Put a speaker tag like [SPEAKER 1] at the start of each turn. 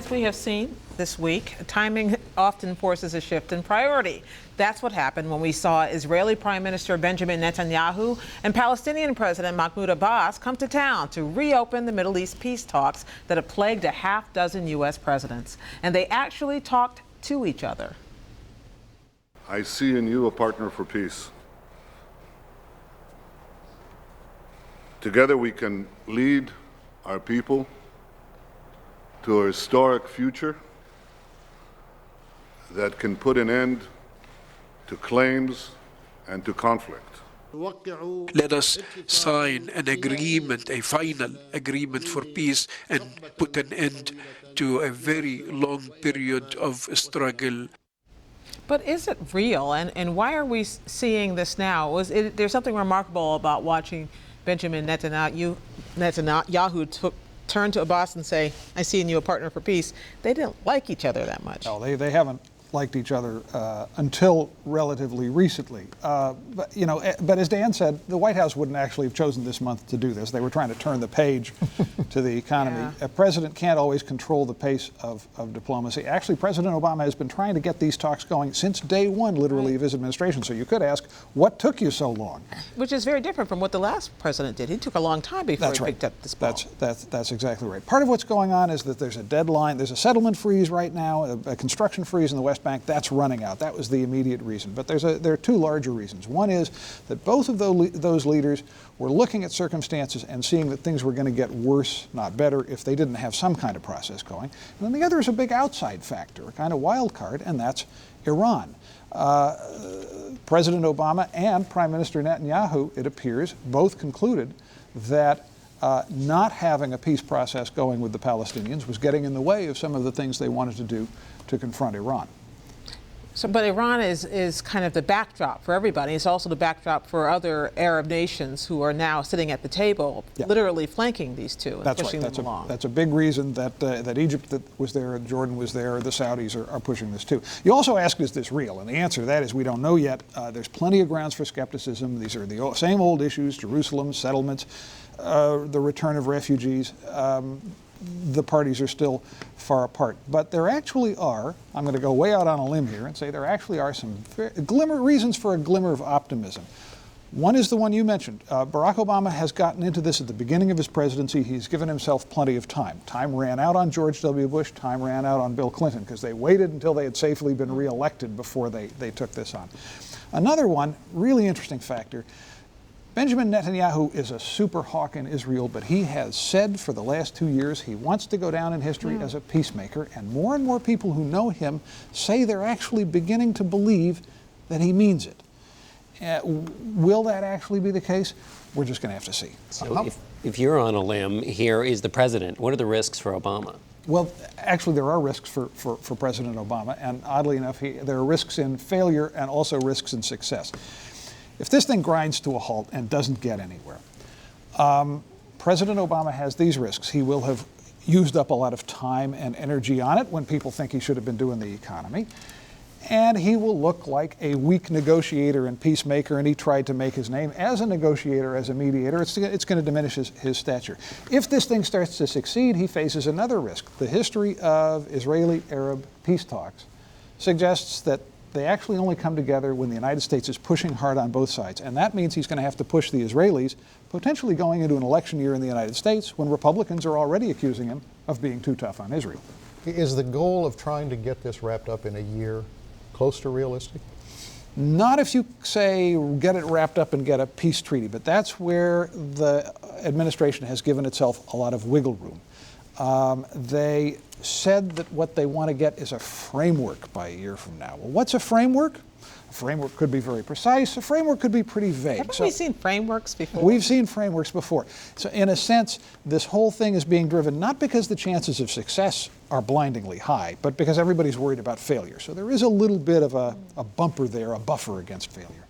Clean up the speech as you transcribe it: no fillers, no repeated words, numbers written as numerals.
[SPEAKER 1] as we have seen this week, timing often forces a shift in priority. That's what happened when we saw Israeli Prime Minister Benjamin Netanyahu and Palestinian President Mahmoud Abbas come to town to reopen the Middle East peace talks that have plagued a half-dozen U.S. presidents. And they actually talked to each other.
[SPEAKER 2] I see in you a partner for peace. Together we can lead our people to a historic future that can put an end to claims and to conflict.
[SPEAKER 3] Let us sign an agreement, a final agreement for peace, and put an end to a very long period of struggle.
[SPEAKER 1] But is it real? And why are we seeing this now? There's something remarkable about watching Benjamin Netanyahu turn to Abbas and say, I see in you a partner for peace. They didn't like each other that much.
[SPEAKER 4] No, they haven't liked each other until relatively recently. But as Dan said, the White House wouldn't actually have chosen this month to do this. They were trying to turn the page to the economy.
[SPEAKER 1] Yeah.
[SPEAKER 4] A president can't always control the pace of diplomacy. Actually, President Obama has been trying to get these talks going since day one, literally, of his administration. So you could ask, what took you so long?
[SPEAKER 1] Which is very different from what the last president did. He took a long time before he picked up this ball.
[SPEAKER 4] That's exactly right. Part of what's going on is that there's a deadline. There's a settlement freeze right now, a construction freeze in the West Bank. That's running out. That was the immediate reason. But there are two larger reasons. One is that both of those leaders were looking at circumstances and seeing that things were going to get worse, not better, if they didn't have some kind of process going. And then the other is a big outside factor, a kind of wild card, and that's Iran. President Obama and Prime Minister Netanyahu, it appears, both concluded that not having a peace process going with the Palestinians was getting in the way of some of the things they wanted to do to confront Iran.
[SPEAKER 1] But Iran is kind of the backdrop for everybody. It's also the backdrop for other Arab nations who are now sitting at the table, literally flanking these two and pushing them along.
[SPEAKER 4] That's a big reason that Egypt was there, Jordan was there, the Saudis are pushing this too. You also ask, is this real? And the answer to that is we don't know yet. There's plenty of grounds for skepticism. These are the same old issues: Jerusalem, settlements, the return of refugees. The parties are still far apart. But there actually are, I'm going to go way out on a limb here and say there actually are some reasons for a glimmer of optimism. One is the one you mentioned. Barack Obama has gotten into this at the beginning of his presidency. He's given himself plenty of time. Time ran out on George W. Bush. Time ran out on Bill Clinton because they waited until they had safely been reelected before they took this on. Another one, really interesting factor, Benjamin Netanyahu is a super hawk in Israel, but he has said for the last 2 years he wants to go down in history as a peacemaker, and more people who know him say they're actually beginning to believe that he means it. Will that actually be the case? We're just going to have to see.
[SPEAKER 5] So if you're on a limb, here is the president. What are the risks for Obama?
[SPEAKER 4] Well, actually, there are risks for President Obama, and oddly enough, there are risks in failure and also risks in success. If this thing grinds to a halt and doesn't get anywhere, President Obama has these risks. He will have used up a lot of time and energy on it when people think he should have been doing the economy. And he will look like a weak negotiator and peacemaker, and he tried to make his name as a negotiator, as a mediator. It's going to diminish his stature. If this thing starts to succeed, he faces another risk. The history of Israeli-Arab peace talks suggests that they actually only come together when the United States is pushing hard on both sides. And that means he's going to have to push the Israelis, potentially going into an election year in the United States when Republicans are already accusing him of being too tough on Israel.
[SPEAKER 6] Is the goal of trying to get this wrapped up in a year close to realistic?
[SPEAKER 4] Not if you say get it wrapped up and get a peace treaty, but that's where the administration has given itself a lot of wiggle room. They said that what they want to get is a framework by a year from now. Well, what's a framework? A framework could be very precise. A framework could be pretty vague.
[SPEAKER 1] Haven't we seen frameworks before?
[SPEAKER 4] We've seen frameworks before. So in a sense, this whole thing is being driven not because the chances of success are blindingly high, but because everybody's worried about failure. So there is a little bit of a bumper there, a buffer against failure.